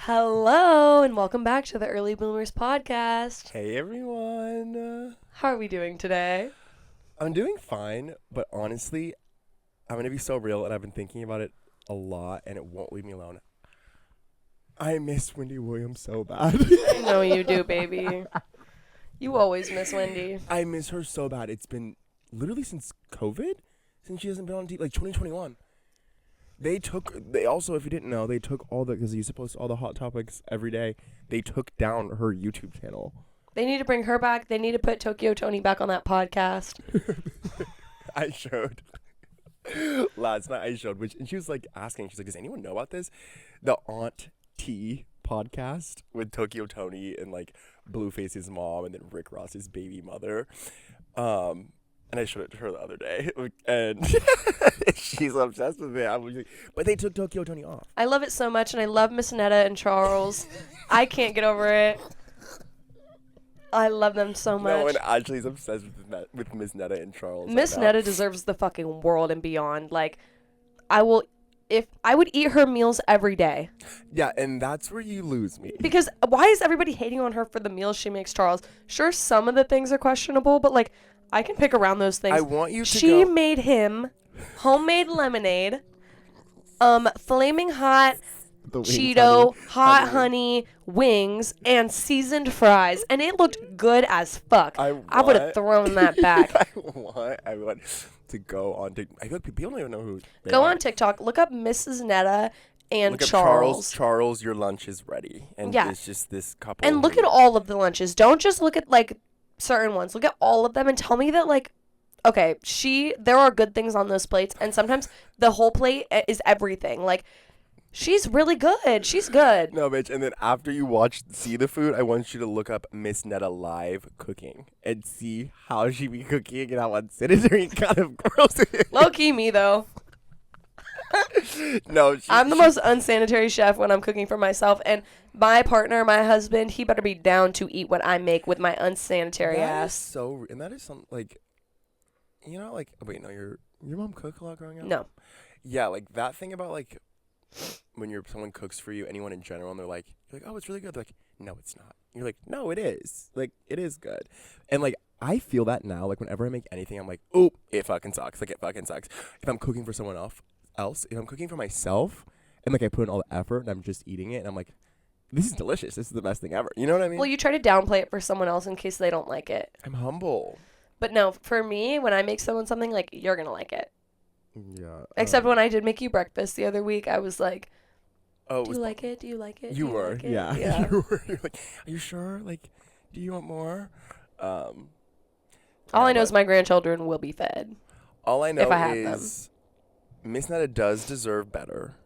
Hello, and welcome back to the Early Bloomers podcast. Hey everyone. How are we doing today? I'm doing fine, but honestly, I'm going to be so real, and I've been thinking about it a lot, and it won't leave me alone. I miss Wendy Williams so bad. I know you do, baby. You always miss Wendy. I miss her so bad. It's been literally since COVID, since she hasn't been on TV, like 2021. They also, if you didn't know, they took because you used to post all the hot topics every day, they took down her YouTube channel. They need to bring her back. They need to put Tokyo Tony back on that podcast. I showed. Last night I showed, and she was like asking, she's like, does anyone know about this? The Aunt T podcast with Tokyo Tony and like Blueface's mom and then Rick Ross's baby mother. And I showed it to her the other day, and she's obsessed with it. I was like, but they took Tokyo Tony off. I love it so much, and I love Miss Netta and Charles. I can't get over it. I love them so much. No one actually is obsessed with Miss Netta and Charles. Miss Netta deserves the fucking world and beyond. Like, I would eat her meals every day. Yeah, and that's where you lose me. Because why is everybody hating on her for the meals she makes Charles? Sure, some of the things are questionable, but like, I can pick around those things. I want you to She made him homemade lemonade, flaming hot Cheeto, hot honey wings, and seasoned fries, and it looked good as fuck. I would have thrown that back. I want to go on TikTok. I feel like people don't even know who. Go on TikTok, look up Mrs. Netta and look Charles. Charles, your lunch is ready, and it's just this couple. And look at all of the lunches. Don't just look at like certain ones. Look at all of them and tell me that like, okay, there are good things on those plates, and sometimes the whole plate is everything. Like, she's really good. She's good. No, bitch. And then after you see the food, I want you to look up Miss Netta live cooking and see how she be cooking and how unsanitary kind of gross it is. Low key me though. No, I'm the most unsanitary chef when I'm cooking for myself, and my partner, my husband, he better be down to eat what I make with my unsanitary ass. And that is something like, you know, like, wait, no, your mom cook a lot growing up? No. Yeah, like that thing about like when someone cooks for you, anyone in general, and you're like, oh, it's really good. They're like, no, it's not. You're like, no, it is. Like, it is good. And like, I feel that now. Like, whenever I make anything, I'm like, oh, it fucking sucks. Like, it fucking sucks. If I'm cooking for someone else, if I'm cooking for myself, and like I put in all the effort, and I'm just eating it, and I'm like, this is delicious. This is the best thing ever. You know what I mean? Well, you try to downplay it for someone else in case they don't like it. I'm humble. But no, for me, when I make someone something, like, you're gonna like it. Yeah. Except when I did make you breakfast the other week, I was like, oh, do you like it? Do you like it? You were, like it? yeah. Yeah. You were. You're like, are you sure? Like, do you want more? All I know is my grandchildren will be fed. All I know if I have them. Miss Netta does deserve better.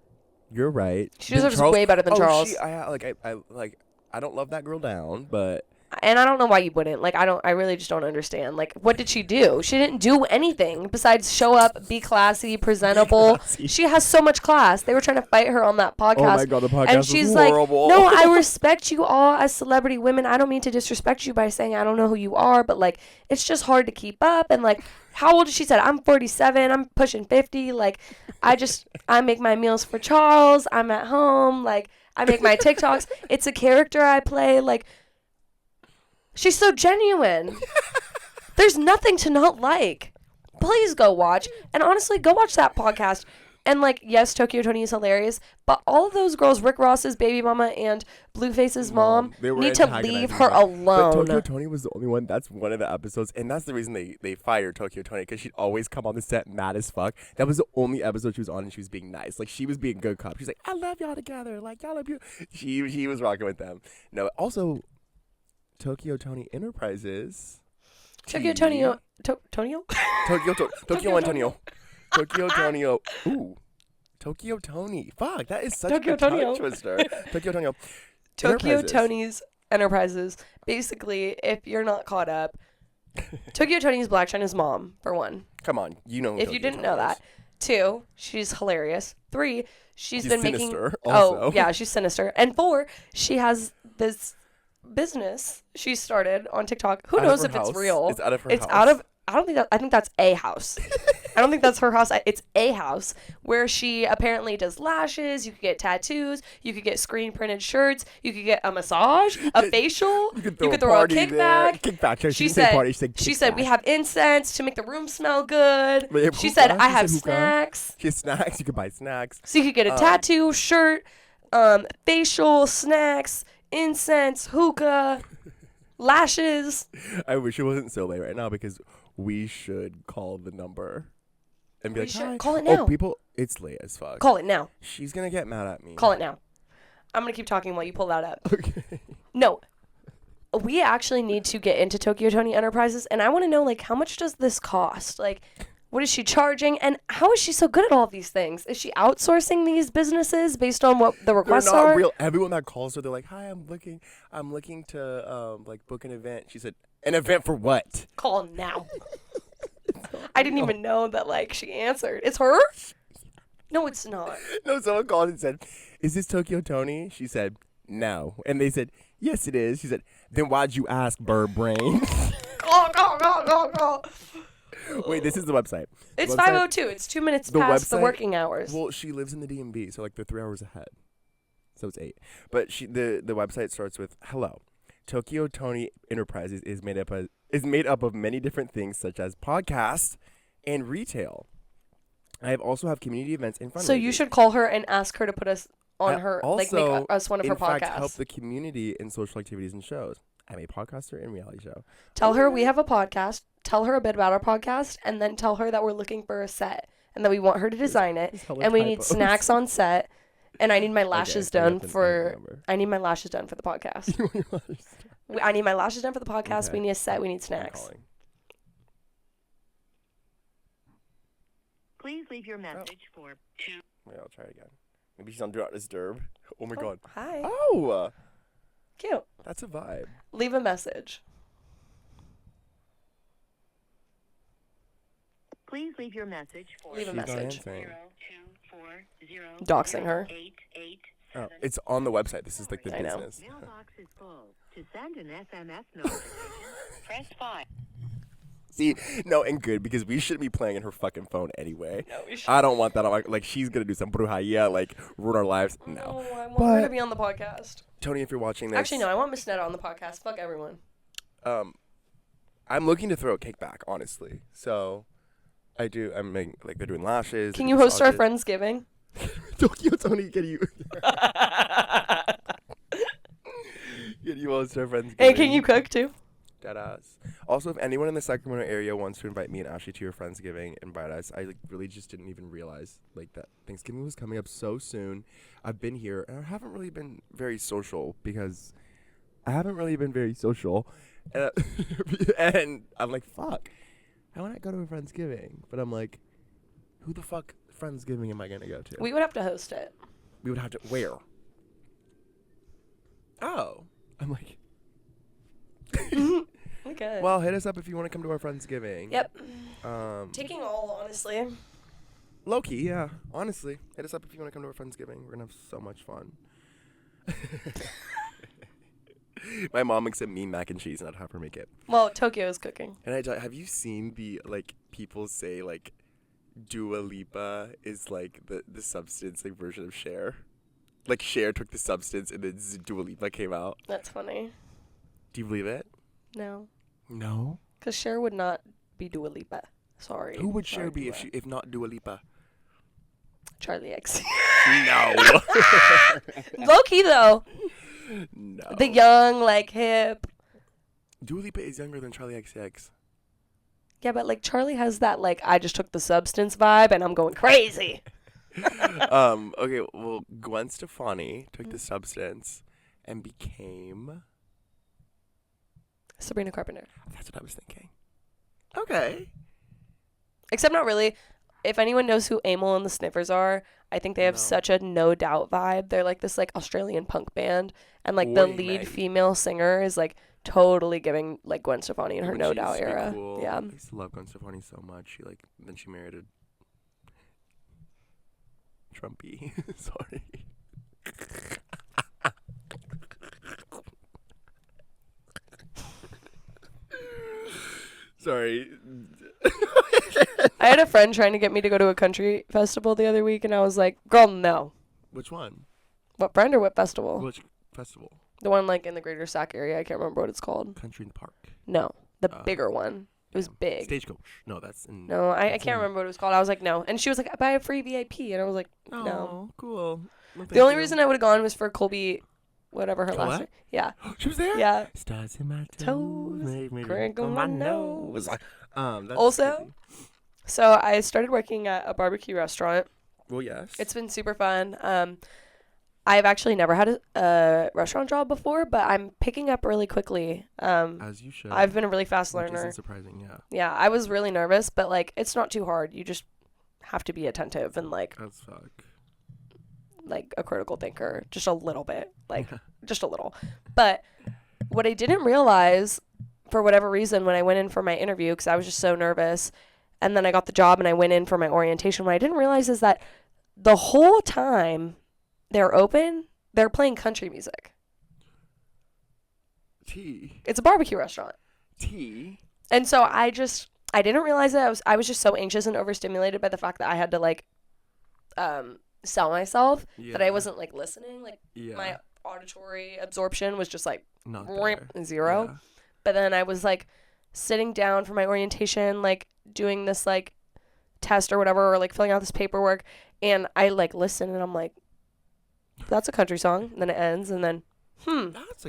You're right. She deserves way better than Charles. I don't love that girl down, but. And I don't know why you wouldn't. Like, I really just don't understand. Like, what did she do? She didn't do anything besides show up, be classy, presentable. She has so much class. They were trying to fight her on that podcast. Oh my God, the podcast and she's was horrible. like, no, I respect you all as celebrity women. I don't mean to disrespect you by saying I don't know who you are, but like, it's just hard to keep up. And like, how old is she? Said, I'm 47. I'm pushing 50. Like, I make my meals for Charles. I'm at home. Like, I make my TikToks. It's a character I play. Like, she's so genuine. There's nothing to not like. Please go watch. And honestly, go watch that podcast. And like, yes, Tokyo Tony is hilarious, but all of those girls, Rick Ross's baby mama and Blueface's mom, need to leave her alone. But Tokyo Tony was the only one. That's one of the episodes. And that's the reason they fired Tokyo Tony, because she'd always come on the set mad as fuck. That was the only episode she was on, and she was being nice. Like, she was being good cop. She's like, I love y'all together. Like, y'all love you. She was rocking with them. No, also, Tokyo Tony Enterprises. Tokyo Tonio. Tokyo Antonio. Tokyo Tonio. Ooh. Tokyo Tony. Fuck, that is such a tongue twister. Tokyo Tonio. Tokyo Tony's Enterprises. Basically, if you're not caught up, Tokyo Tony's Black China's mom, for one. Come on, you know who if you didn't know that. 2, she's hilarious. 3, she's been making. Also. Oh, yeah, she's sinister. And 4, she has this business she started on TikTok. Who knows if it's real? It's out of her house. I think that's a house. I don't think that's her house. It's a house where she apparently does lashes. You could get tattoos. You could get screen printed shirts. You could get a massage, a facial. You could You could throw throw a party there. kickback. Kickback. She She didn't say said, party. She said she said we kickback. have incense to make the room smell good. They have She hookah. said I She have said hookah. snacks. She has snacks. You could buy snacks. So you could get a tattoo, shirt, facial, snacks, incense, hookah, lashes. I wish it wasn't so late right now because we should call the number and be We like, should. hi. Call it now. Oh, people, it's late as fuck. Call it now. She's gonna get mad at me. Call it now. I'm going to keep talking while you pull that up. Okay. No. We actually need to get into Tokyo Tony Enterprises, and I want to know, like, how much does this cost? Like, what is she charging? And how is she so good at all of these things? Is she outsourcing these businesses based on what the They're requests not are? real. Everyone that calls her, they're like, hi, I'm looking to like book an event. She said, an event for what? Call now. I didn't even know that, like, she answered. It's her? No, it's not. No, someone called and said, is this Tokyo Tony? She said, no. And they said, yes, it is. She said, then why'd you ask, bird brain? Call. Wait, this is the website. It's Website- 5:02. It's 2 minutes The past the website- working hours. Well, she lives in the DMV, so like they're 3 hours ahead. So it's 8. But the website starts with, hello. Tokyo Tony Enterprises is made up of many different things such as podcasts and retail. I also have community events and fundraisers. So you should call her and ask her to put us on I her, like also, make us one of her in fact, podcasts. help the community in social activities and shows. I'm a podcaster and reality show. Tell her we have a podcast. Tell her a bit about our podcast, and then tell her that we're looking for a set and that we want her to design it, There's hella and we need typos. snacks on set, and I need my lashes Okay, I done have to for. remember. I need my lashes done for the podcast. I need my lashes done for the podcast. Okay. We need a set. We need I'm snacks. calling. Please leave your message for 2. Wait, I'll try it again. Maybe she's on Do Not Disturb. Oh my god. Hi. Oh, Cute. that's a vibe. Leave a message. Please leave your message for Leave a She's not message. answering. 0240 Doxing her. 888. Oh, it's on the website. This is like the I know. business. Mailbox is full. To send an SMS notification, press 5. See, no, and good because we shouldn't be playing in her fucking phone anyway. No, we should. I don't want that on my, like she's gonna do some brujeria, like ruin our lives. No. No, I want her to But- be on the podcast. Tony, if you're watching this, Actually, no, I want Miss Netta on the podcast. Fuck everyone. I'm looking to throw a kickback, honestly. So, I do. I'm making, like they're doing lashes. Can and you host our massages. Friendsgiving? Tokyo Tony, can you? Can you host our friends? And can you cook too? Deadass. Also, if anyone in the Sacramento area wants to invite me and Ashley to your Friendsgiving, invite us. I like really just didn't even realize like that Thanksgiving was coming up so soon. I've been here and I haven't really been very social because I haven't really been very social, and I'm like, fuck. I want to go to a Friendsgiving, but I'm like, who the fuck Friendsgiving am I gonna go to? We would have to host it. We would have to where? Oh, I'm like. We could. Well, hit us up if you want to come to our Friendsgiving. Yep. Taking Taking all, honestly. low key, yeah. Honestly, hit us up if you want to come to our Friendsgiving. We're gonna have so much fun. My mom makes a mean mac and cheese, and I'd have her make it. Well, Tokyo is cooking. And have you seen the like people say like Dua Lipa is like the substance like version of Cher? Like Cher took the substance and then Dua Lipa came out. That's funny. Do you believe it? No. No. Because Cher would not be Dua Lipa. Sorry. Who would Sorry, Cher be Dua. if not Dua Lipa? Charlie X. No. Low key, though. No. The young, like, hip. Dua Lipa is younger than Charlie XX. Yeah, but, like, Charlie has that, like, I just took the substance vibe and I'm going crazy. Okay, well, Gwen Stefani took the substance and became... Sabrina Carpenter. That's what I was thinking. Okay. Except not really. If anyone knows who Amel and the Sniffers are, I think they have No. such a No Doubt vibe. They're like this like Australian punk band, and like the Oi, lead mate. female singer is like totally giving like Gwen Stefani in her When No she Doubt used to be era. cool. Yeah. I used to love Gwen Stefani so much. Then she married a Trumpy. Sorry. Sorry. I had a friend trying to get me to go to a country festival the other week, and I was like, girl, no. Which one? What friend or what festival? Which festival? The one like in the greater Sac area. I can't remember what it's called. Country in the Park. No, the bigger one. It was big. Stagecoach. No, that's in. No, I can't remember what it was called. I was like, no. And she was like, I buy a free VIP. And I was like, Oh, no. cool. Well, The only reason I would have gone was for Colby, whatever her last Colette? name. Yeah. She was there? Yeah. Stars in my Toes, toes. crinkle my nose. That's Also, crazy. So I started working at a barbecue restaurant. Well, yes. It's been super fun. I've actually never had a restaurant job before, but I'm picking up really quickly. As you should. I've been a really fast Which learner. isn't surprising, yeah. Yeah, I was really nervous, but like it's not too hard. You just have to be attentive and like As fuck. a critical thinker, just a little bit, like just a little. But what I didn't realize, for whatever reason, when I went in for my interview, because I was just so nervous, and then I got the job and I went in for my orientation, what I didn't realize is that the whole time they're open, they're playing country music. Tea. It's a barbecue restaurant. Tea. And so I didn't realize that. I was just so anxious and overstimulated by the fact that I had to like sell myself that I wasn't like listening. Like my auditory absorption was just like Not there. zero. Yeah. But then I was like sitting down for my orientation, like doing this like test or whatever, or like filling out this paperwork, and I like listen and I'm like, that's a country song. And then it ends, and then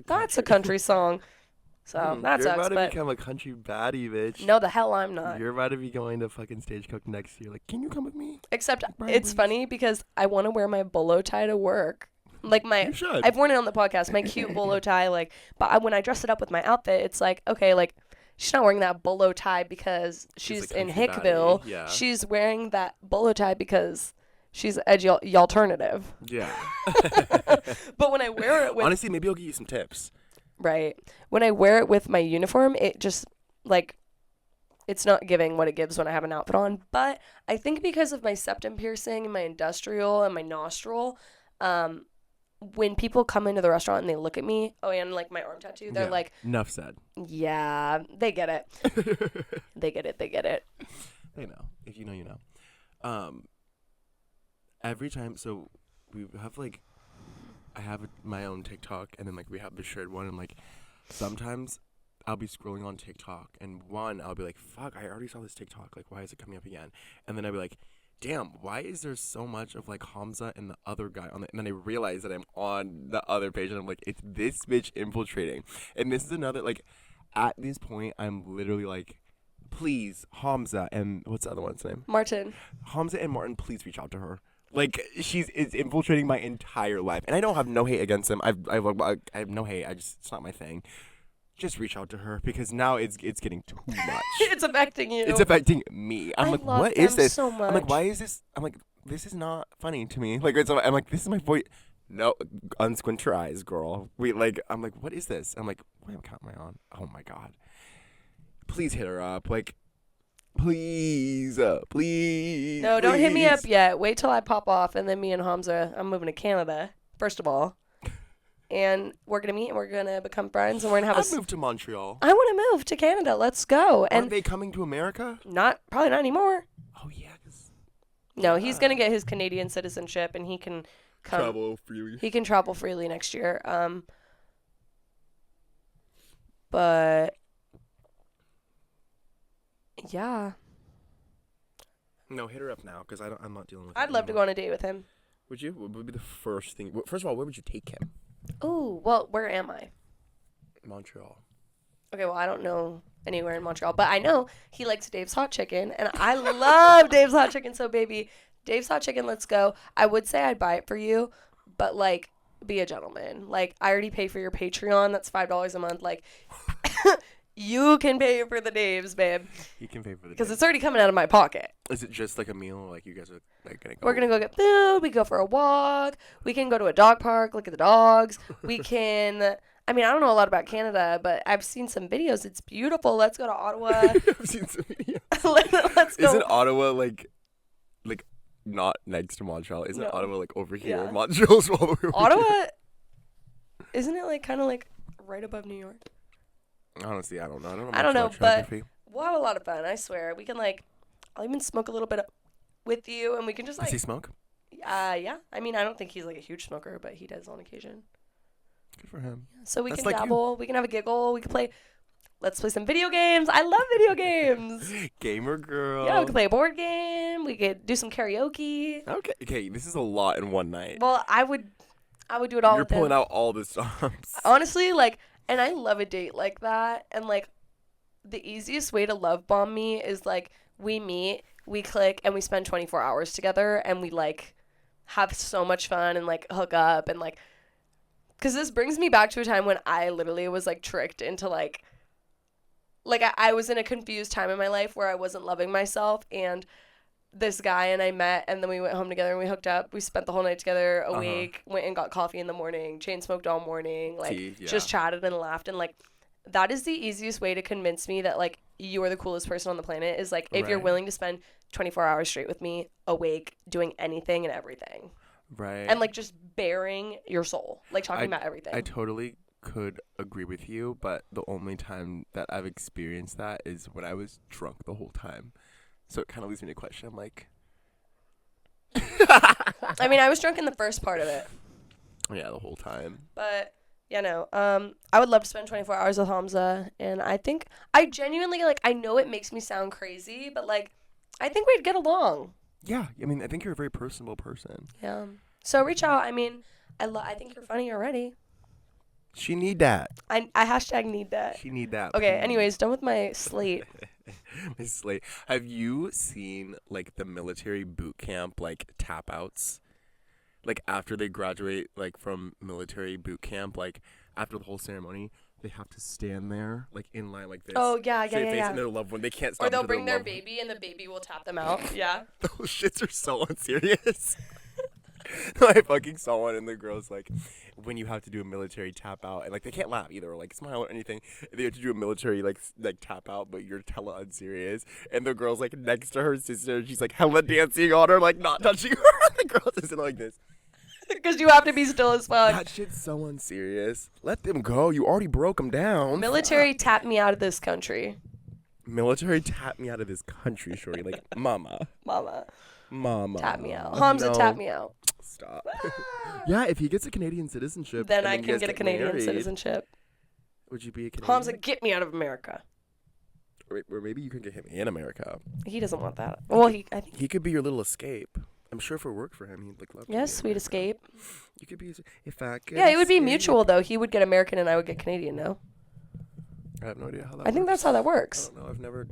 that's a country song. So that You're sucks. about to But become a country baddie, bitch. no, the hell I'm not. You're about to be going to fucking Stagecoach next year. Like, can you come with me? Except Brian, it's please. funny because I want to wear my bolo tie to work. Like You should. I've worn it on the podcast, my cute bolo tie. Like, but when I dress it up with my outfit, it's like, okay, like she's not wearing that bolo tie because she's a in country Hickville. baddie, yeah. She's wearing that bolo tie because she's edgy alternative. Yeah. But when I wear it with Honestly, maybe I'll give you some tips. right, when I wear it with my uniform, it just like it's not giving what it gives when I have an outfit on. But I think because of my septum piercing and my industrial and my nostril, when people come into the restaurant and they look at me, and like my arm tattoo, they're like, enough said. yeah, they get it. They get it. They know. If you know, you know. Every time, so we have like, I have my own TikTok, and then like we have the shared one, and like sometimes I'll be scrolling on TikTok, and I'll be like, fuck, I already saw this TikTok, like why is it coming up again? And then I'll be like, damn, why is there so much of like Hamza and the other guy on it? And then I realize that I'm on the other page, and I'm like, it's this bitch infiltrating. And this is another, like, at this point, I'm literally like, please, Hamza and what's the other one's name? Martin. Hamza and Martin, please reach out to her. Like, it's infiltrating my entire life. And I don't have no hate against him. I have no hate. It's not my thing. Just reach out to her, because now it's getting too much. It's affecting you. It's affecting me. I'm like, love what is them this? so I'm like, much. why is this? I'm like, this is not funny to me. Like, I'm like, this is my voice. No, unsquint your eyes, girl. I'm like, what is this? I'm like, what account am I on? Oh my god. Please hit her up. Like, please. No, don't hit me up yet. Wait till I pop off, and then me and Hamza, I'm moving to Canada, first of all. And we're going to meet, and we're going to become friends, and we're going to have I'll move to Montreal. I want to move to Canada. Let's go. Aren't And they coming to America? probably not anymore. Oh, yeah. 'Cause No, he's going to get his Canadian citizenship, and he can come. travel freely. He can travel freely next year. But yeah, No, hit her up now, because I'm not dealing with it I'd love to go anymore. on a date with him. Would you? What would be the first thing? First of all, where would you take him? Oh, well, where am I? Montreal. Okay, well, I don't know anywhere in Montreal, but I know he likes Dave's Hot Chicken, and I love Dave's Hot Chicken. So, baby, Dave's Hot Chicken, let's go. I would say I'd buy it for you, but, like, be a gentleman. Like, I already pay for your Patreon. That's $5 a month. Like, you can pay for the Dave's, babe, He can pay for the because date. it's already coming out of my pocket. Is it just like a meal, or like you guys are like gonna go? We're going to go get food. We go for a walk. We can go to a dog park, look at the dogs. We can... I mean, I don't know a lot about Canada, but I've seen some videos. It's beautiful. Let's go to Ottawa. I've seen some videos. Let's go. Isn't Ottawa like not next to Montreal? Isn't No. Ottawa like over here? Yeah. Montreal's all the way over Ottawa, here. isn't it like kind of like right above New York? Honestly, I don't know. I don't know. I don't much know, about but geography. we'll have a lot of fun. I swear. We can like, I'll even smoke a little bit with you, and we can just Does like, he smoke? yeah. I mean, I don't think he's like a huge smoker, but he does on occasion. Good for him. So we That's can like you. dabble. We can have a giggle. We can play. Let's play some video games. I love video games. Gamer girl. Yeah, we could play a board game. We could do some karaoke. Okay, this is a lot in one night. Well, I would do it all You're with him. pulling out all the songs. Honestly, like, and I love a date like that. And like, the easiest way to love bomb me is like we meet, we click, and we spend 24 hours together, and we like have so much fun and like hook up and like, because this brings me back to a time when I literally was like tricked into like I was in a confused time in my life where I wasn't loving myself, and this guy and I met, and then we went home together and we hooked up. We spent the whole night together, a week, went and got coffee in the morning, chain smoked all morning, like just chatted and laughed. And like, that is the easiest way to convince me that like you are the coolest person on the planet is like if you're willing to spend 24 hours straight with me, awake, doing anything and everything. Right. And like just bearing your soul, like talking about everything. I totally could agree with you, but the only time that I've experienced that is when I was drunk the whole time. So it kind of leaves me to question. I'm like, I mean, I was drunk in the first part of it. Yeah, the whole time. But yeah, no. I would love to spend 24 hours with Hamza, and I think I genuinely like. I know it makes me sound crazy, but like, I think we'd get along. Yeah, I mean, I think you're a very personable person. Yeah. So reach out. I mean, I think you're funny already. She need that. I hashtag need that. She need that. Okay. please. Anyways, done with my slate. My slate. Have you seen like the military boot camp like tap outs? Like after they graduate like from military boot camp, like after the whole ceremony, they have to stand there like in line like this. Oh yeah, straight face, yeah. and their loved one. They can't stop. Or they'll to bring their loved one. baby, and the baby will tap them out. Yeah. Those shits are so unserious. I fucking saw one, and the girl's like, when you have to do a military tap out, and like they can't laugh either or like smile or anything. They have to do a military like tap out, but you're hella unserious. And the girl's like next to her sister, and she's like hella dancing on her, like not touching her. The girl's just like this. Because you have to be still as fuck. That shit's so unserious. Let them go. You already broke them down. Military tap me out of this country. Military tap me out of this country, shorty. Like mama. Tap me out. Hamza, No. tap me out. Stop. Yeah, if he gets a Canadian citizenship, Then and I you can guys get a Canadian married, citizenship. Would you be a Canadian? Hamza, get me out of America. Or maybe you can get him in America. He doesn't want that. Well, I think. He could be your little escape. I'm sure if it worked for him, he'd like love to. Yes, be sweet America. escape. You could be. If I could. Yeah, it would be escape. mutual though. He would get American and I would get Canadian. No, I have no idea how that. I think that's how that works. I don't know. I've never.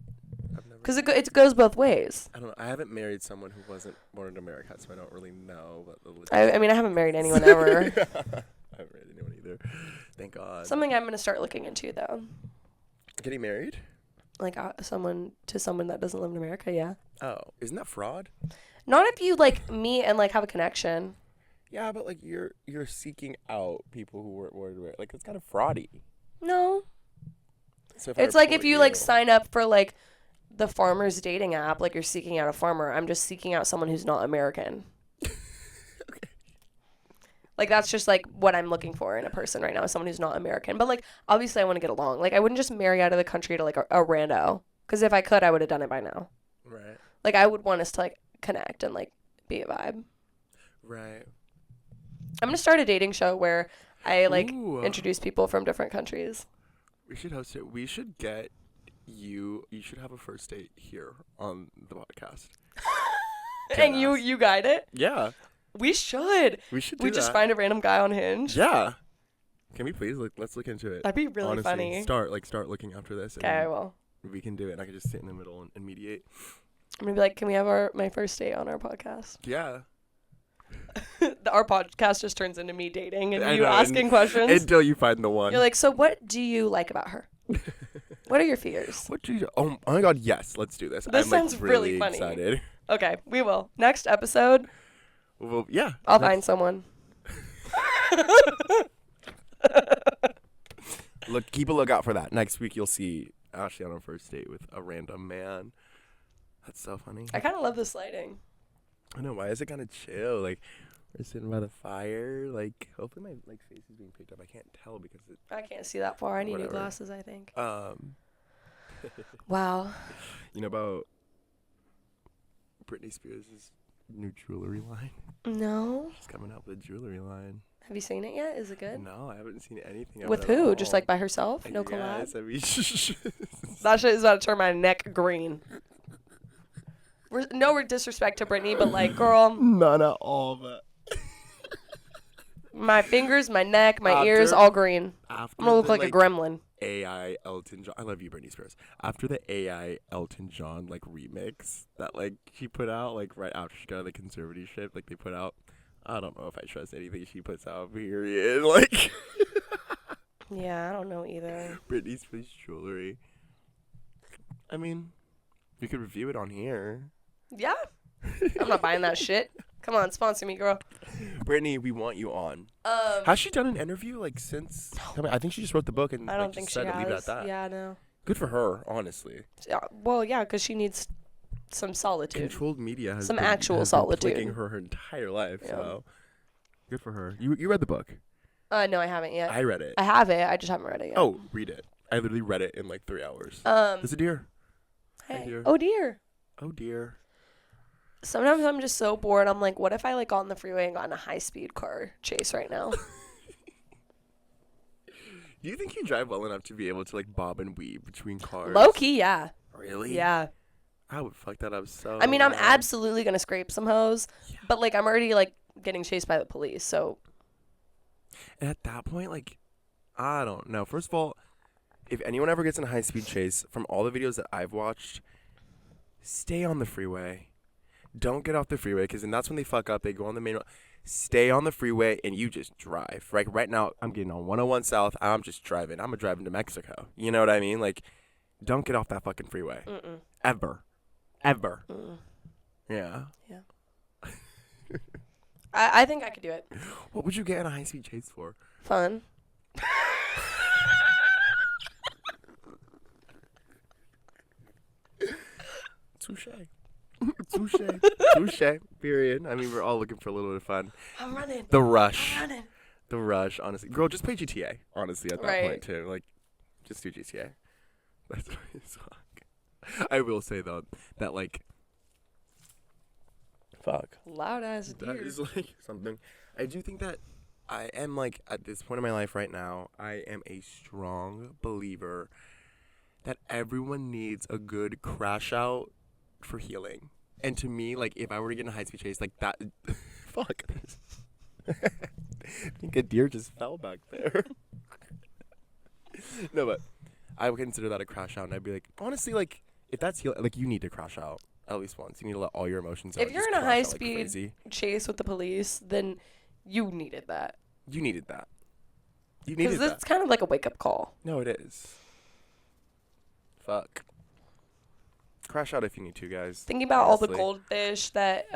Because it goes both ways. I don't know. I haven't married someone who wasn't born in America, so I don't really know. But I mean, I haven't married anyone ever. I haven't married anyone either. Thank God. Something I'm gonna start looking into though. Getting married? Like someone that doesn't live in America. Yeah. Oh, isn't that fraud? Not if you like meet and like have a connection. Yeah, but like you're seeking out people who weren't born in America. Like it's kind of fraudy. No. So It's like if you like sign up for like the farmer's dating app, like you're seeking out a farmer. I'm just seeking out someone who's not American. Okay. Like that's just like what I'm looking for in a person right now, is someone who's not American. But like obviously I want to get along. Like I wouldn't just marry out of the country to like a rando, because if I could, I would have done it by now. Right. Like I would want us to like connect and like be a vibe. Right. I'm gonna start a dating show where I like Ooh. introduce people from different countries. We should host it. We should get you should have a first date here on the podcast. And you guide it? Yeah. We should. We should do We that. just find a random guy on Hinge. Yeah. Can we please let's look into it. That'd be really Honestly, funny. Start looking after this. Okay, I will. We can do it, and I can just sit in the middle and mediate. I'm gonna be like, can we have my first date on our podcast? Yeah. Our podcast just turns into me dating and I you know, asking questions. Until you find the one. You're like, so what do you like about her? What are your fears? What do you? Oh my God! Yes, let's do this. This I'm sounds like, really funny. Excited. Okay, we will. Next episode, Well, yeah. I'll find someone. Look, keep a lookout for that. Next week, you'll see Ashley on her first date with a random man. That's so funny. I kind of love this lighting. I know. Why is it kind of chill? Like we're sitting by the fire. Like hopefully my like face is being picked up. I can't tell because it. I can't see that far. I need Whatever. new glasses, I think. Um. Wow. You know about Britney Spears' new jewelry line? No. She's coming out with a jewelry line. Have you seen it yet? Is it good? No, I haven't seen anything of With it at who? all. Just like by herself? No Yes, collab? I mean, That shit is about to turn my neck green. No disrespect to Britney, but like, girl, none at all, but my fingers, my neck, my After- ears, all green. after I'm gonna look the, like a gremlin. AI Elton John. I love you, Britney Spears. After the AI Elton John like remix that like she put out like right after she got out of the conservatorship, like they put out. I don't know if I trust anything she puts out. Period. Like Yeah, I don't know either. Britney Spears jewelry. I mean, we could review it on here. Yeah. I'm not buying that shit. Come on, sponsor me, girl. Brittany, we want you on. Has she done an interview like since? I mean, I think she just wrote the book and I don't like, think just she said to leave it has. at that. Yeah, no. Good for her, honestly. Well, yeah, because she needs some solitude. Controlled media has Some been, actual has been solitude. plaguing her entire life. Yeah. So good for her. You read the book? No, I haven't yet. I read it. I have it. I just haven't read it yet. Oh, read it. I literally read it in like 3 hours. There's a deer. Hey. dear. Oh, dear. Oh dear. Sometimes I'm just so bored. I'm like, what if I like got on the freeway and got in a high-speed car chase right now? Do you think you drive well enough to be able to like bob and weave between cars? Low key, yeah. Really? Yeah. I would fuck that up so. I mean, I'm bad. absolutely gonna scrape some hoes, but like I'm already like getting chased by the police. So And at that point, like, I don't know. First of all, if anyone ever gets in a high-speed chase, from all the videos that I've watched, stay on the freeway. Don't get off the freeway, because then that's when they fuck up. They go on the main road. Stay on the freeway, and you just drive. Right now, I'm getting on 101 South. I'm just driving. I'm driving to Mexico. You know what I mean? Like, don't get off that fucking freeway. mm-mm. Ever. Ever. Mm-mm. Yeah. Yeah. I think I could do it. What would you get in a high-speed chase for? Fun. Touche. Touche. Touche. Period. I mean, we're all looking for a little bit of fun. I'm running. The rush. I'm running. The rush, honestly. Girl, just play GTA, honestly, at that Right. point, too. Like, just do GTA. That's what it's like. I will say, though, that, like, fuck. Loud ass That deer. is, like, something. I do think that I am, like, at this point in my life right now, I am a strong believer that everyone needs a good crash out for healing. And to me, like, if I were to get in a high-speed chase, like, that... fuck. I think a deer just fell back there. No, but I would consider that a crash out, and I'd be like, honestly, like, if that's healing, like, you need to crash out at least once. You need to let all your emotions out. If and you're just in a crash out like high-speed crazy. chase with the police, then you needed that. You needed that. You Because needed that. it's kind of like a wake-up call. No, it is. Fuck. Crash out if you need to, guys. Thinking about all the Honestly. goldfish that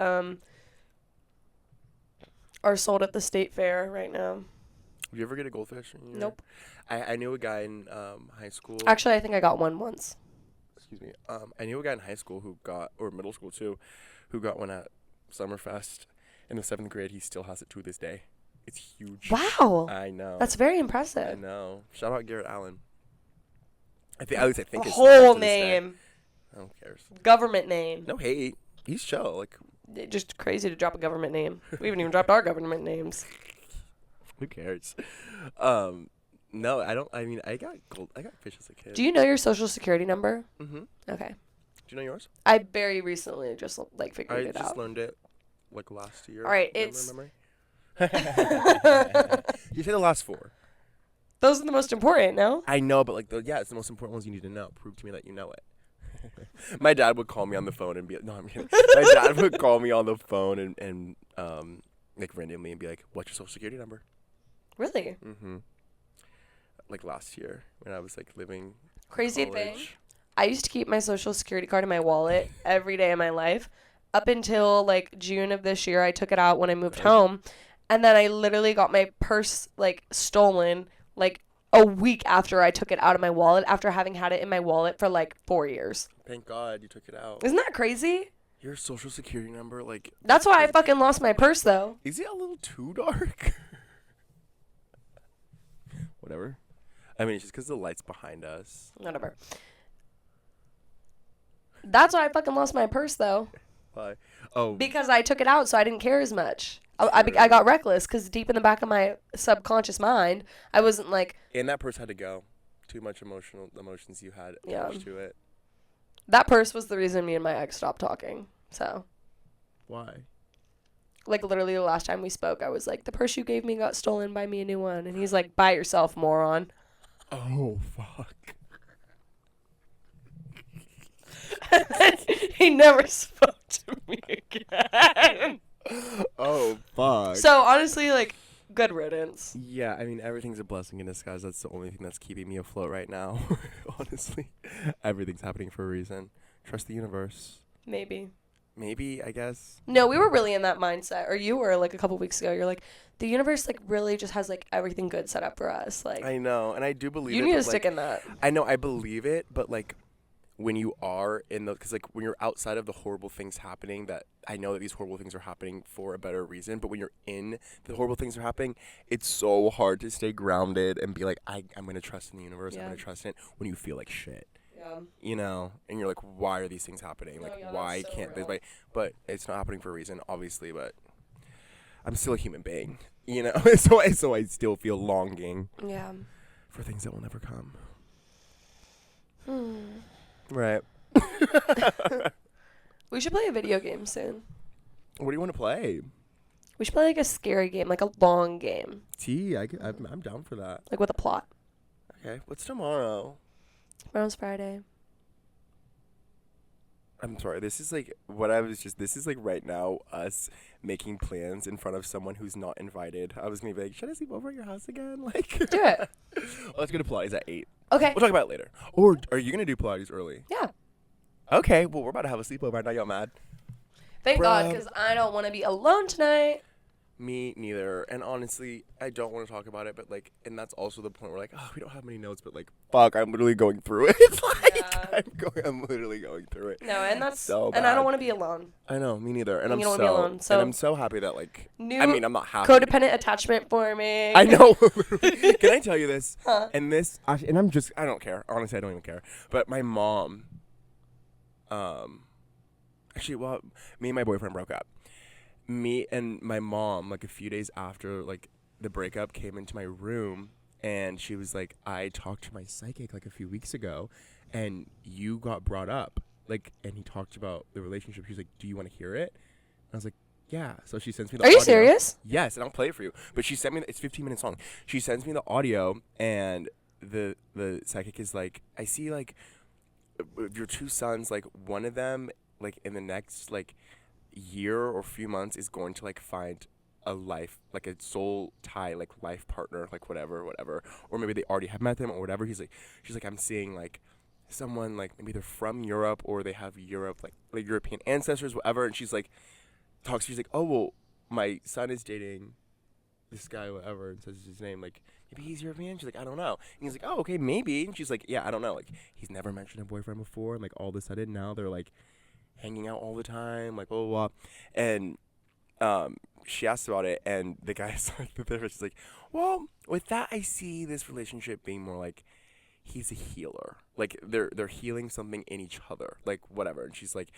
are sold at the state fair right now. Did you ever get a goldfish? Nope. I knew a guy in high school. Actually, I think I got one once. Excuse me. I knew a guy in high school who got, or middle school too, who got one at Summerfest in the 7th grade. He still has it to this day. It's huge. Wow. I know. That's very I impressive. know. Shout out Garrett Allen. At least I think A his whole to this day. name. Who cares? Government name. No hate. He's chill. Like, Just crazy to drop a government name. We haven't even dropped our government names. who cares? No, I don't. I mean, I got fish as a kid. Do you know your social security number? Mm-hmm. Okay. Do you know yours? I very recently just like figured I it just out. learned it like last year. All right, Memory? You say the last 4. Those are the most important, no? I know, but like, it's the most important ones you need to know. Prove to me that you know it. My dad would call me on the phone and be like, no, I'm kidding. My dad would call me on the phone and like randomly and be like, what's your social security number? Really? Mm-hmm. Like last year when I was like living Crazy college. thing. I used to keep my social security card in my wallet every day of my life. Up until like June of this year, I took it out when I moved home. And then I literally got my purse like stolen like a week after I took it out of my wallet after having had it in my wallet for like 4 years. Thank God you took it out. Isn't that crazy? Your social security number, like... That's why I fucking lost my purse though. Is it a little too dark? Whatever. I mean, it's just because the light's behind us. Whatever. That's why I fucking lost my purse though. Why? Oh, Because I took it out, so I didn't care as much. I got reckless because deep in the back of my subconscious mind, I wasn't like, and that purse had to go. Too much emotions you had attached to it. that purse was the reason me and my ex stopped talking. So, Why? like, literally the last time we spoke, I was like, the purse you gave me got stolen, buy me a new one. And he's like, buy it yourself, moron. Oh, fuck. He never spoke to me again. Oh, fuck. So, honestly, like, good riddance. Yeah, I mean, everything's a blessing in disguise. That's the only thing that's keeping me afloat right now. Honestly, everything's happening for a reason. Trust the universe. Maybe. Maybe, I guess. No, we were really in that mindset. Or you were, like, a couple weeks ago. You're like, the universe, like, really just has, like, everything good set up for us. Like, I know, and I do believe you it. need to but, stick like, in that. I know, I believe it, but, like, when you are in the, because, like, when you're outside of the horrible things happening, that I know that these horrible things are happening for a better reason, but when you're in the horrible things are happening, it's so hard to stay grounded and be like, I'm going to trust in the universe. I'm going to trust in it when you feel like shit. Yeah. You know, and you're like, why are these things happening? Like, why that's so can't real. this? But it's not happening for a reason, obviously. But I'm still a human being, you know. so I still feel longing Yeah. for things that will never come. Hmm. Right. We should play a video game soon. What do you want to play? We should play, like, a scary game, like a long game, I'm down for that. like with a plot. Okay. What's tomorrow? Tomorrow's Friday. I'm sorry. This is like this is like right now us making plans in front of someone who's not invited. I was going to be like, should I sleep over at your house again? Like, Do it. Well, let's go to Pilates at 8. Okay. We'll talk about it later. Or are you going to do Pilates early? Yeah. Okay. Well, we're about to have a sleepover. Now y'all mad? Thank God, Bruh. because I don't want to be alone tonight. Me neither. And honestly, I don't want to talk about it, but like, and that's also the point where like, oh, we don't have many notes, but like, fuck, I'm literally going through it. It's like, Yeah. I'm literally going through it. No, and that's So and I bad. don't want to be alone. I know, me neither. And You don't wanna be alone, so- and I'm so happy that like, New I mean, I'm not happy. Codependent attachment forming. I know. Can I tell you this? Huh? And this, I don't care. Honestly, I don't even care. But my mom, actually, well, me and my boyfriend broke up. Me and my mom, like a few days after like the breakup, came into my room and she was like, I talked to my psychic like a few weeks ago and you got brought up. Like, and he talked about the relationship. She's like, do you want to hear it? And I was like, yeah. So she sends me the Are audio. you serious? Yes, and I'll play it for you. But she sent me, it's 15 minutes long. She sends me the audio and the psychic is like, I see like your two sons, like one of them, like in the next like year or few months is going to like find a life, like a soul tie, like life partner, like whatever, or maybe they already have met them or whatever. She's like, I'm seeing like someone like maybe they're from Europe or they have Europe, like European ancestors, whatever. And she's like, she's like, oh, well, my son is dating this guy, whatever, and says his name, like, maybe he's European. She's like, I don't know. And he's like, oh, okay, maybe. And she's like, yeah, I don't know. Like, he's never mentioned a boyfriend before. And like all of a sudden now they're like hanging out all the time, like blah, blah, blah. And she asked about it, and the guy's like, the therapist is like, well, with that, I see this relationship being more like he's a healer. Like they're healing something in each other, like whatever. And she's like,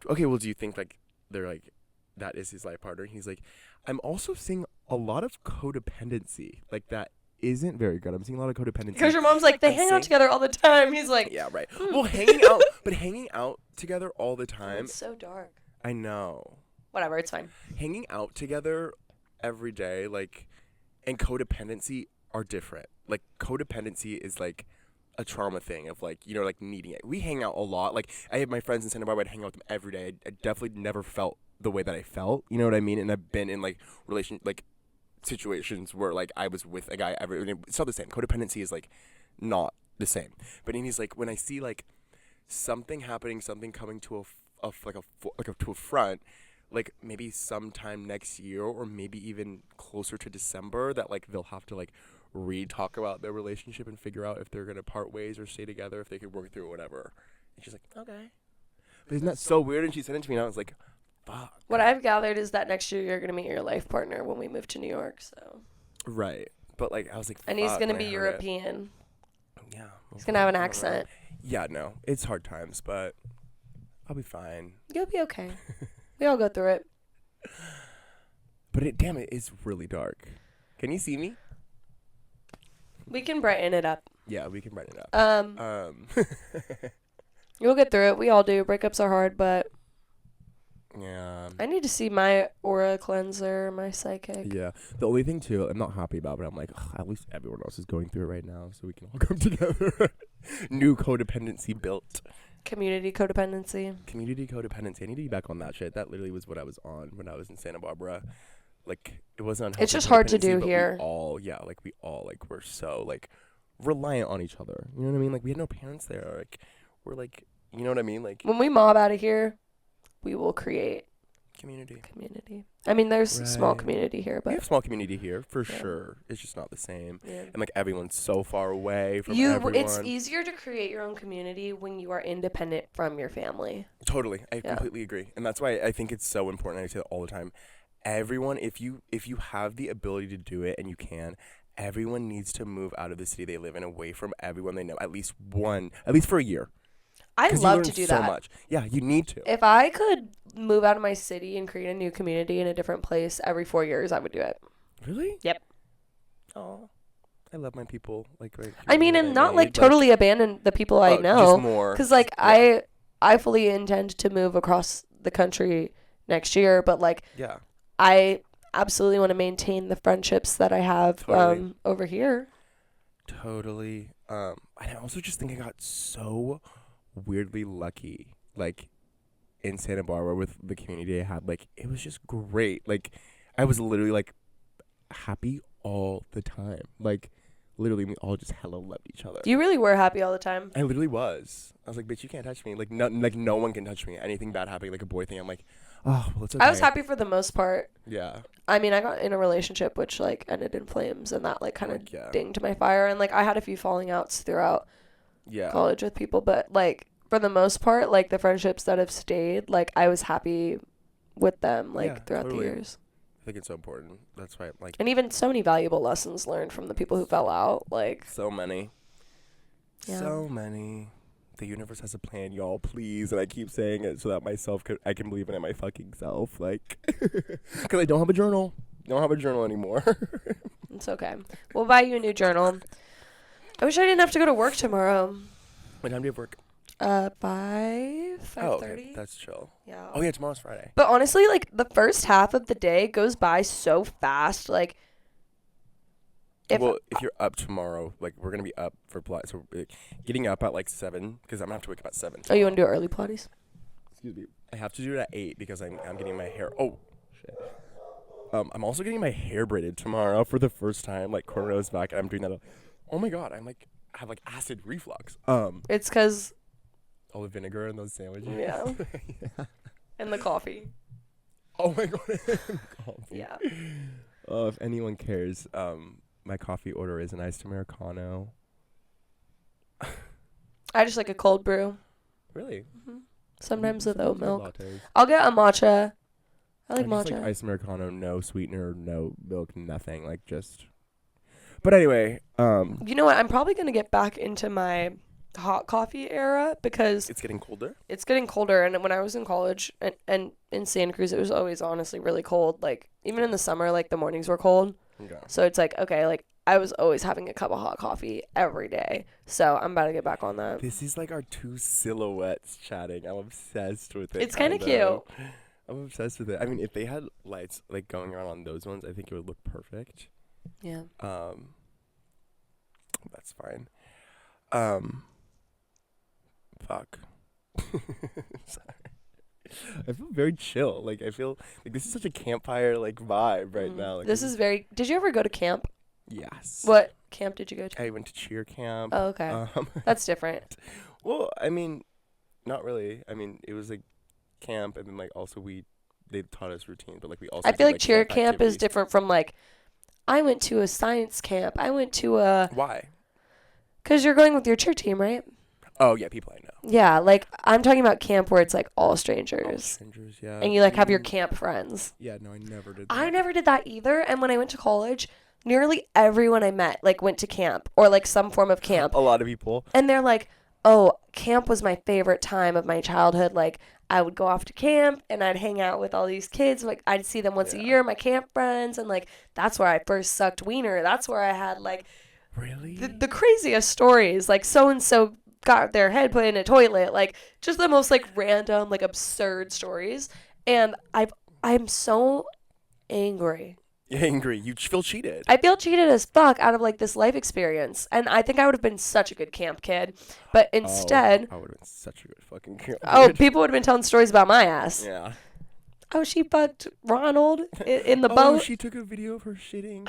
okay, well, do you think like they're like that is his life partner? And he's like, I'm also seeing a lot of codependency, like that isn't very good. I'm seeing a lot of codependency. Because your mom's like, they hang out together all the time. He's like, yeah, right. Well, hanging out together all the time. it's so dark. I know. Whatever, it's fine. Hanging out together every day, like, and codependency are different. Like, codependency is like a trauma thing of like, you know, like needing it. We hang out a lot. Like, I have my friends in Santa Barbara. I'd hang out with them every day. I definitely never felt the way that I felt. You know what I mean? And I've been in like situations where like I was with a guy it's not the same. Codependency is like not the same. But he's like, when I see like something happening, something coming to to a front, like maybe sometime next year or maybe even closer to December, that like they'll have to like re-talk about their relationship and figure out if they're gonna part ways or stay together, if they could work through it, whatever. And she's like, okay. But isn't that so weird? And she sent it to me and I was like, fuck. What I've gathered is that next year you're going to meet your life partner when we move to New York. So. Right. But like I was like, And he's fuck, going to when be I heard it. European. Yeah. He's going to have an accent. Yeah, no. It's hard times, but I'll be fine. You'll be okay. We all go through it. But damn it, it's really dark. Can you see me? We can brighten it up. Yeah, we can brighten it up. You'll get through it. We all do. Breakups are hard, but Yeah. I need to see my aura cleanser, my psychic. Yeah. The only thing too, I'm not happy about, but I'm like, at least everyone else is going through it right now, so we can all come together. New codependency built. Community codependency. Community codependency. I need to be back on that shit. That literally was what I was on when I was in Santa Barbara. Like, it wasn't. It's just hard to do but here. We all were so like reliant on each other. You know what I mean? Like, we had no parents there. Like, we're like, you know what I mean? Like, When we mob out of here, we will create community. I mean, there's a small Right. community here, We but have small community here for Yeah. sure. It's just not the same. yeah. And like everyone's so far away from everyone. It's easier to create your own community when you are independent from your family. Totally, I Yeah. completely agree, and that's why I think it's so important. I say that all the time. Everyone, if you have the ability to do it and you can, everyone needs to move out of the city they live in, away from everyone they know, at least for a year. I'd 'Cause you love learn to do so that. much. Yeah, you need to. If I could move out of my city and create a new community in a different place every 4 years, I would do it. Really? Yep. Oh, I love my people. Like, right. I mean, here and I not made, like totally abandon the people I just know. more. Because like Yeah. I fully intend to move across the country next year, but like Yeah. I absolutely want to maintain the friendships that I have Totally. over here. Totally. And I also just think I got so weirdly lucky, like in Santa Barbara with the community I had. Like, it was just great. Like, I was literally like happy all the time. Like, literally, we all just hella loved each other. You really were happy all the time. I literally was. I was like, bitch, you can't touch me. Like, no one can touch me. Anything bad happening, like a boy thing, I'm like, oh, well, it's okay. I was happy for the most part. Yeah. I mean, I got in a relationship which like ended in flames, and that like kind of Like, yeah. dinged my fire. And like I had a few falling outs throughout Yeah. college with people, but like for the most part, like the friendships that have stayed, like I was happy with them like Yeah, throughout totally. the years. I think it's so important. That's why, like, And even so many valuable lessons learned from the people who fell out. Like, so many. Yeah. So many. The universe has a plan, y'all, please. And I keep saying it so that I can believe it in my fucking self. Like, because I don't have a journal. Don't have a journal anymore. it's okay. We'll buy you a new journal. I wish I didn't have to go to work tomorrow. What time do you have work? 5:30. Oh, okay. That's chill. Yeah. Oh, yeah, tomorrow's Friday. But honestly, like the first half of the day goes by so fast. If you're up tomorrow, like, we're going to be up for Pilates. So, getting up at, like, 7, because I'm going to have to wake up at 7. Oh, you want to do early Pilates? Excuse me. I have to do it at 8 because I'm getting my hair. Oh, shit. I'm also getting my hair braided tomorrow for the first time, like, cornrows back. And I'm doing that. Oh, my God. I have, like, acid reflux. It's because, All the vinegar in those sandwiches. yeah. Yeah. And the coffee. Oh, my God. Coffee. Yeah. Oh, if anyone cares, my coffee order is an iced Americano. I just like a cold brew. Really? Sometimes with Sometimes oat I milk. like lattes. I'll get a matcha. I like I just matcha. like iced Americano, no sweetener, no milk, nothing. Like, just. But anyway, You know what? I'm probably going to get back into my hot coffee era because it's getting colder. it's getting colder. And when I was in college and in Santa Cruz, it was always honestly really cold. Like, even in the summer, like, the mornings were cold. Okay. So it's like, okay, like, I was always having a cup of hot coffee every day. So I'm about to get back on that. This is like our two silhouettes chatting. I'm obsessed with it. It's kinda kinda. I'm obsessed with it. I mean, if they had lights like going around on those ones, I think it would look perfect. Yeah. That's fine. Fuck. Sorry. I feel very chill. Like, I feel like this is such a campfire like vibe right now. Like, This is very. Did you ever go to camp? yes. What camp did you go to? I went to cheer camp. Oh, okay. That's different. Well, I mean, not really. I mean, it was like camp, and then like also they taught us routine, but like we also. I feel did, like cheer camp is activities. different from like. I went to a science camp. I went to a. Why? Because you're going with your cheer team, right? Oh yeah, people I know. Yeah, like I'm talking about camp where it's like all strangers. All strangers, yeah. And you like have your camp friends. Yeah, no, I never did. That. I never did that either. And when I went to college, nearly everyone I met like went to camp or like some form of camp. A lot of people. And they're like, "Oh, camp was my favorite time of my childhood. Like I would go off to camp and I'd hang out with all these kids. Like I'd see them once a year, my camp friends, and like that's where I first sucked wiener. That's where I had like Really? the craziest stories. Like so and so got their head put in a toilet. Like just the most like random, like absurd stories. And I'm so angry. You're angry. You feel cheated. I feel cheated as fuck out of like this life experience, and I think I would have been such a good camp kid, but instead, I would have been such a good fucking camp kid. people would have been telling stories about my ass. Yeah. Oh, she fucked Ronald in the Oh, boat. she took a video of her shitting.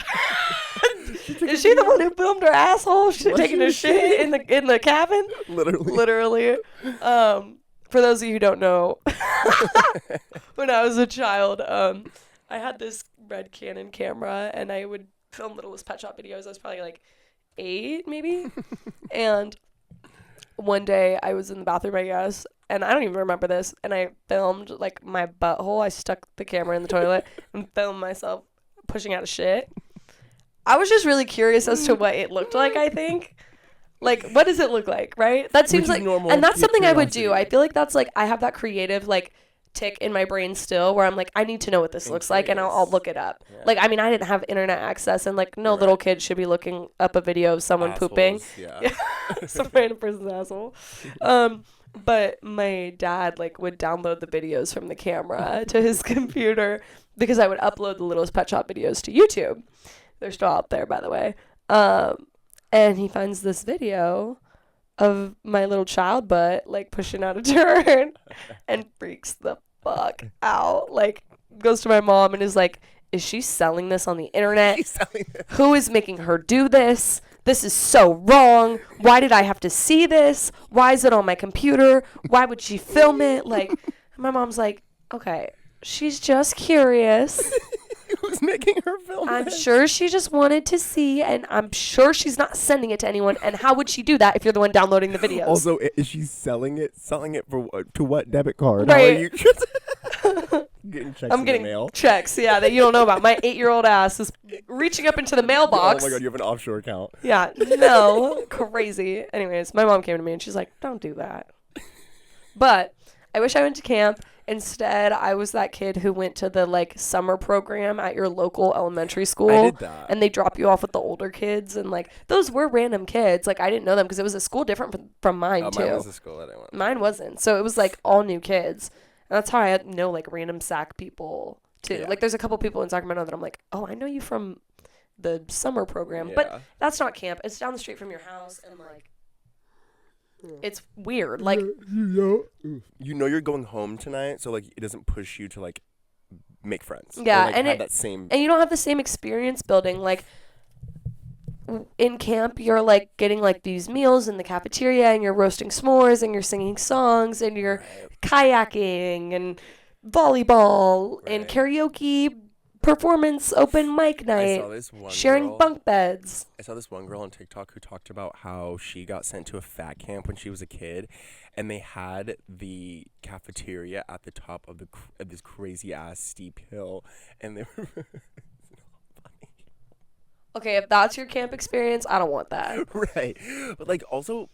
Is she the one who filmed her asshole? She Was taking she a shit in the cabin? Literally. Literally. For those of you who don't know, when I was a child, I had this red Canon camera and I would film Littlest Pet Shop videos. I was probably like 8 maybe. And one day I was in the bathroom, I guess, and I don't even remember this, and I filmed like my butthole. I stuck the camera in the toilet and filmed myself pushing out a shit. I was just really curious as to what it looked like, I think. Like, what does it look like, right? That seems like normal, and that's something I would do. curiosity. I feel like that's like I have that creative like tick in my brain still where I'm like, I need to know what this looks like and I'll look it up. Yeah. Like, I mean, I didn't have internet access and like no little kid should be looking up a video of someone pooping. Yeah. Some random person's asshole. But my dad like would download the videos from the camera to his computer because I would upload the Littlest Pet Shop videos to YouTube. They're still out there, by the way. And he finds this video of my little child butt like pushing out a turn and freaks the fuck out. Like goes to my mom and is like, is she selling this on the internet? She's selling it. Who is making her do this? This is so wrong. Why did I have to see this? Why is it on my computer? Why would she film it? Like, my mom's like, okay, she's just curious. Who's making her film I'm this? sure she just wanted to see, and I'm sure she's not sending it to anyone. And how would she do that if you're the one downloading the videos? Also, is she selling it for to what debit card? Right. How are you getting checks I'm in getting the mail? checks, yeah, that you don't know about. My 8-year-old ass is reaching up into the mailbox. Oh my god, you have an offshore account. Yeah, no, crazy. Anyways, my mom came to me and she's like, don't do that. But I wish I went to camp. Instead, I was that kid who went to the like summer program at your local elementary school. I did that. And they drop you off with the older kids. And like, those were random kids. Like, I didn't know them because it was a school different from mine, too. Mine was a school that I went. Mine wasn't. So it was like all new kids. And that's how I know like random SAC people, too. Yeah. Like, there's a couple people in Sacramento that I'm like, oh, I know you from the summer program. Yeah. But that's not camp. It's down the street from your house. And like, it's weird. Like, You know you're going home tonight, so like it doesn't push you to like make friends. Yeah, or, like, and have it- that same. and you don't have the same experience building. Like, in camp, you're like getting like these meals in the cafeteria and you're roasting s'mores and you're singing songs and you're kayaking and volleyball and Right. karaoke performance open mic I night, saw this one sharing girl, bunk beds. I saw this one girl on TikTok who talked about how she got sent to a fat camp when she was a kid, and they had the cafeteria at the top of of this crazy ass steep hill, and they were Okay, if that's your camp experience, I don't want that. right, but like also,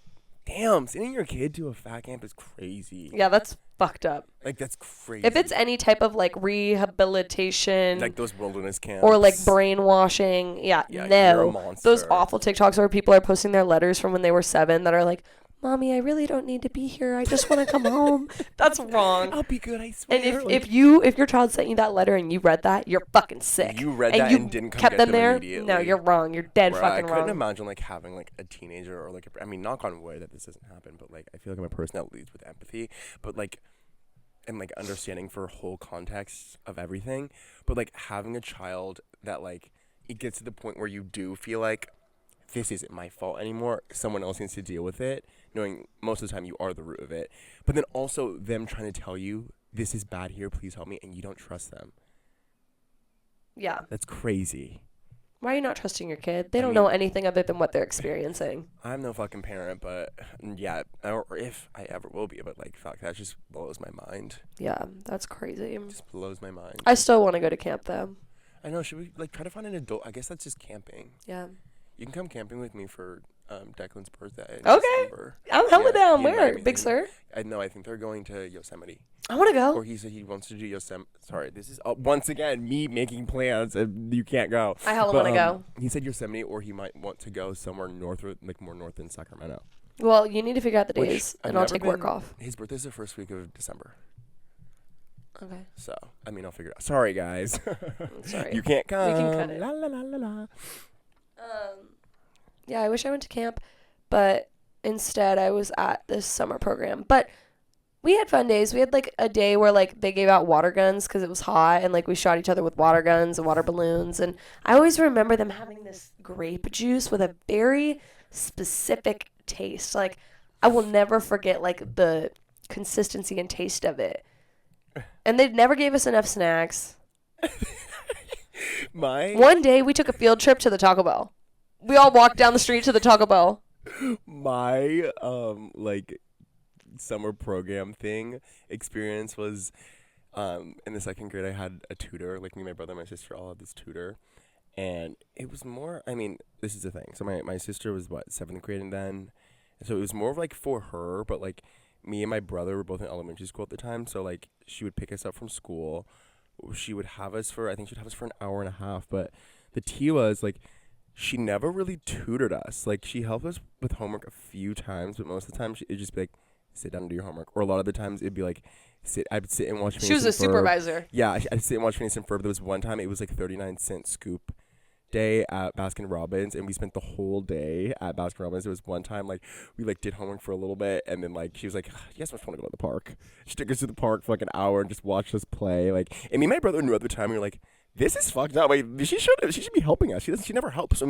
damn, sending your kid to a fat camp is crazy. Yeah, that's fucked up. Like that's crazy. If it's any type of like rehabilitation like those wilderness camps or like brainwashing, yeah, Yeah, no. you're a monster. Those awful TikToks where people are posting their letters from when they were 7 that are like, Mommy, I really don't need to be here. I just want to come home. That's wrong. I'll be good, I swear. And Like, if your child sent you that letter and you read that, you're fucking sick. You read and that you and didn't come kept get them them there. immediately. No, you're wrong. You're dead Bruh, fucking I couldn't wrong. imagine like having like a teenager or like I mean, knock on wood that this doesn't happen, but like I feel like I'm a person that leads with empathy, but like and like understanding for whole context of everything, but like having a child that like it gets to the point where you do feel like this isn't my fault anymore. Someone else needs to deal with it, knowing most of the time you are the root of it. But then also them trying to tell you this is bad here, please help me, and you don't trust them. Yeah. That's crazy. Why are you not trusting your kid? They I don't mean- know anything other than what they're experiencing. I'm no fucking parent, but yeah, or if I ever will be, but like, fuck, that just blows my mind. Yeah, that's crazy. Just blows my mind. I still want to go to camp though. I know, should we like try to find an adult? I guess that's just camping. Yeah. You can come camping with me for Declan's birthday in Okay. December. I'm hella down. he invited Where? me. Big Sur? I know. I think they're going to Yosemite. I want to go. Or he said he wants to do Yosemite. Sorry, this is once again me making plans and you can't go. I hella want to go. He said Yosemite, or he might want to go somewhere north, like more north than Sacramento. Well, you need to figure out the Which days, I've and I'll never take work been- off. His birthday's the first week of December. Okay. So, I mean, I'll figure it out. Sorry, guys. I'm sorry. You can't come. We can cut it. La, la, la, la, la. Yeah, I wish I went to camp, but instead I was at this summer program. But we had fun days. We had like a day where like they gave out water guns because it was hot, and like we shot each other with water guns and water balloons. And I always remember them having this grape juice with a very specific taste. Like I will never forget like the consistency and taste of it. And they never gave us enough snacks. One day we took a field trip to the Taco Bell. We all walked down the street to the Taco Bell. My like summer program thing experience was in the second grade I had a tutor. Like me, my brother, my sister all had this tutor. And it was more, I mean, this is the thing. So my sister was what, 7th grade and then, so it was more of like for her, but like me and my brother were both in elementary school at the time. So like she would pick us up from school. She would have us for, I think she'd have us for an hour and a half. But the tea was like, she never really tutored us. Like she helped us with homework a few times, but most of the time it'd just be like, sit down and do your homework. Or a lot of the times it'd be like, I'd sit and watch Phineas She was a and Ferb. supervisor. Yeah, I'd sit and watch Phineas and Ferb. There was one time it was like 39-cent scoop day at Baskin Robbins, and we spent the whole day at Baskin Robbins. There was one time like we like did homework for a little bit, and then like she was like, "You guys must want to go to the park." She took us to the park for like an hour and just watched us play. Like, and me and my brother knew at the time. We were like, "This is fucked up. Like, she should be helping us. She never helps."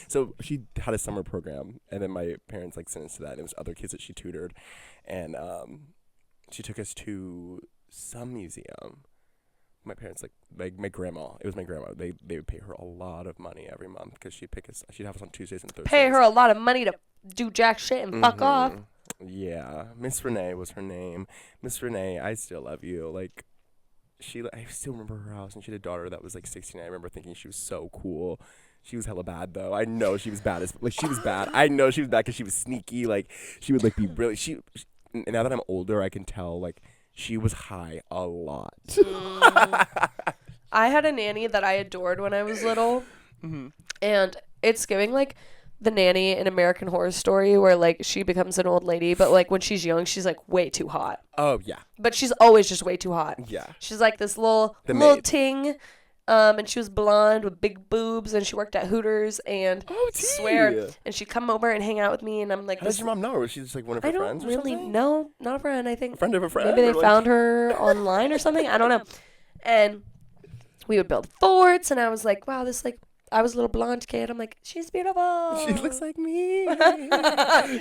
So she had a summer program, and then my parents like sent us to that. And it was other kids that she tutored, and she took us to some museum. My parents like my grandma. It was my grandma. They would pay her a lot of money every month because she'd have us on Tuesdays and Thursdays. Pay her a lot of money to do jack shit and fuck off. Yeah, Miss Renee was her name. Miss Renee, I still love you. Like I still remember her house, and she had a daughter that was like 16. I remember thinking she was so cool. She was hella bad though. I know she was bad she was bad. I know she was bad because she was sneaky. Like she would like be really now that I'm older, I can tell like. She was high a lot. I had a nanny that I adored when I was little. And it's giving like the nanny in American Horror Story where like she becomes an old lady, but like when she's young, she's like way too hot. Oh, yeah. But she's always just way too hot. Yeah. She's like this little maid. ting. And she was blonde with big boobs, and she worked at Hooters, and swear, and she'd come over and hang out with me, and I'm like, how does your mom know? Was she just like one of her friends or something? I don't really know. Not a friend, I think. A friend of a friend? Maybe they found her online or something. I don't know. And we would build forts, and I was like, wow, I was a little blonde kid. I'm like, she's beautiful. She looks like me.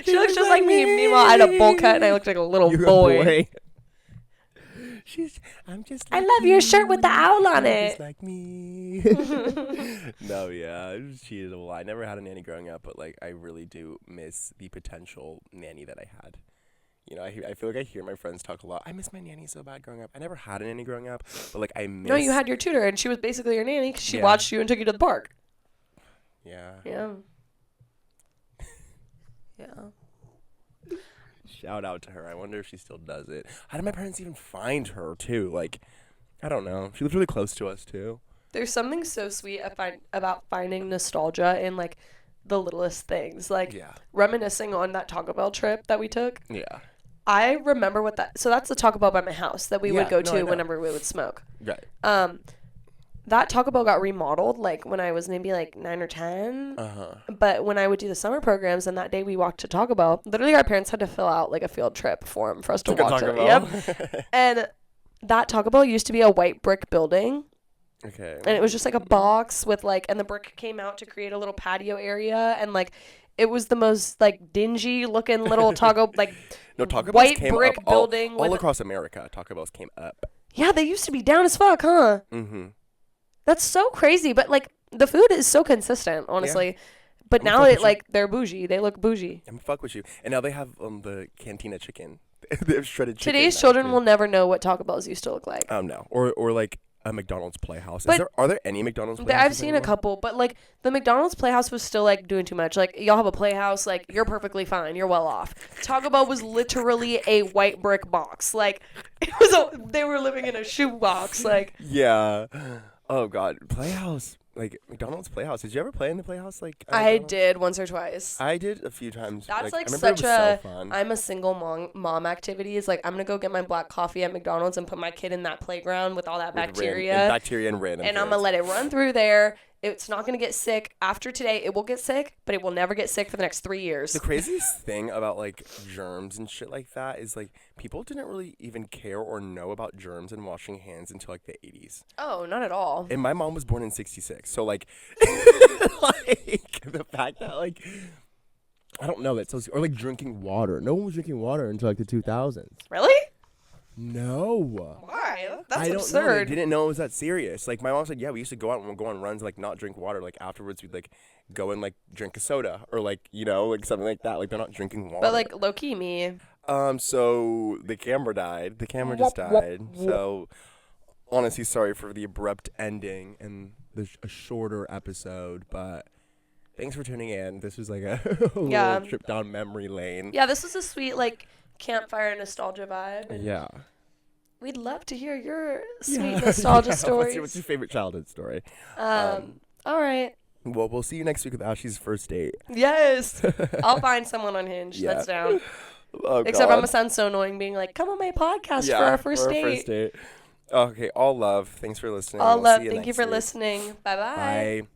She looks just like me. Meanwhile, I had a bowl cut, and I looked like a little boy. I'm just I like love your shirt with the owl on You're it. just like me. No, yeah, it was cheatable. I never had a nanny growing up, but like I really do miss the potential nanny that I had. You know, I feel like I hear my friends talk a lot. I miss my nanny so bad growing up. I never had a nanny growing up, but like I miss. No, you had your tutor, and she was basically your nanny because she watched you and took you to the park. Yeah. Yeah. Yeah. Shout out to her. I wonder if she still does it. How did my parents even find her too? Like, I don't know. She lives really close to us too. There's something so sweet about finding nostalgia in like the littlest things. Like reminiscing on that Taco Bell trip that we took. Yeah. I remember so that's the Taco Bell by my house that we would go to whenever we would smoke. Right. That Taco Bell got remodeled like when I was maybe like 9 or 10. But when I would do the summer programs and that day we walked to Taco Bell, literally our parents had to fill out like a field trip form for us to walk to. Yep. And that Taco Bell used to be a white brick building. Okay. And it was just like a box with like, and the brick came out to create a little patio area, and like it was the most like dingy looking little Taco like Taco white Bells came brick up building all across America. Taco Bells came up. Yeah, they used to be down as fuck, huh? Mm-hmm. That's so crazy, but like the food is so consistent, honestly. Yeah. But now they're bougie. They look bougie. I'm fuck with you. And now they have the cantina chicken. They have shredded chicken. Today's children will never know what Taco Bells used to look like. No. Or like a McDonald's Playhouse. But Are there any McDonald's Playhouses I've seen a anymore? couple, but like the McDonald's Playhouse was still like doing too much. Like y'all have a Playhouse, like you're perfectly fine, you're well off. Taco Bell was literally a white brick box. Like they were living in a shoebox. Like Yeah. Oh God, Playhouse. Like McDonald's Playhouse. Did you ever play in the Playhouse? Like at I McDonald's? did once or twice. I did a few times. That's like I remember such it was a so fun. I'm a single mom activity. Is like I'm gonna go get my black coffee at McDonald's and put my kid in that playground with all that bacteria. Bacteria and random. And I'm gonna let it run through there. It's not gonna get sick. After today, it will get sick, but it will never get sick for the next 3 years. The craziest thing about like germs and shit like that is like people didn't really even care or know about germs and washing hands until like the 80s. Oh, not at all. And my mom was born in 66. So like like the fact that like I don't know, that's so or like drinking water. No one was drinking water until like the 2000s. Really? No. Why? That's I don't know. absurd. They didn't know it was that serious. Like my mom said, yeah, we used to go out and go on runs, like not drink water. Like afterwards, we'd like go and like drink a soda or like like something like that. Like they're not drinking water. But like low key me. So the camera died. The camera just died. So honestly, sorry for the abrupt ending and a shorter episode, but thanks for tuning in. This was like a little trip down memory lane. Yeah, this was a sweet like campfire nostalgia vibe. And Yeah. we'd love to hear your sweet nostalgia stories. What's your favorite childhood story? All right. Well, we'll see you next week with Ashley's first date. Yes. I'll find someone on Hinge. Yeah. That's down. Oh, Except God. I'm gonna sound so annoying being like, come on my podcast for our first date. Okay, all love. Thanks for listening. All We'll love. see you Thank you next for week. listening. Bye-bye. Bye.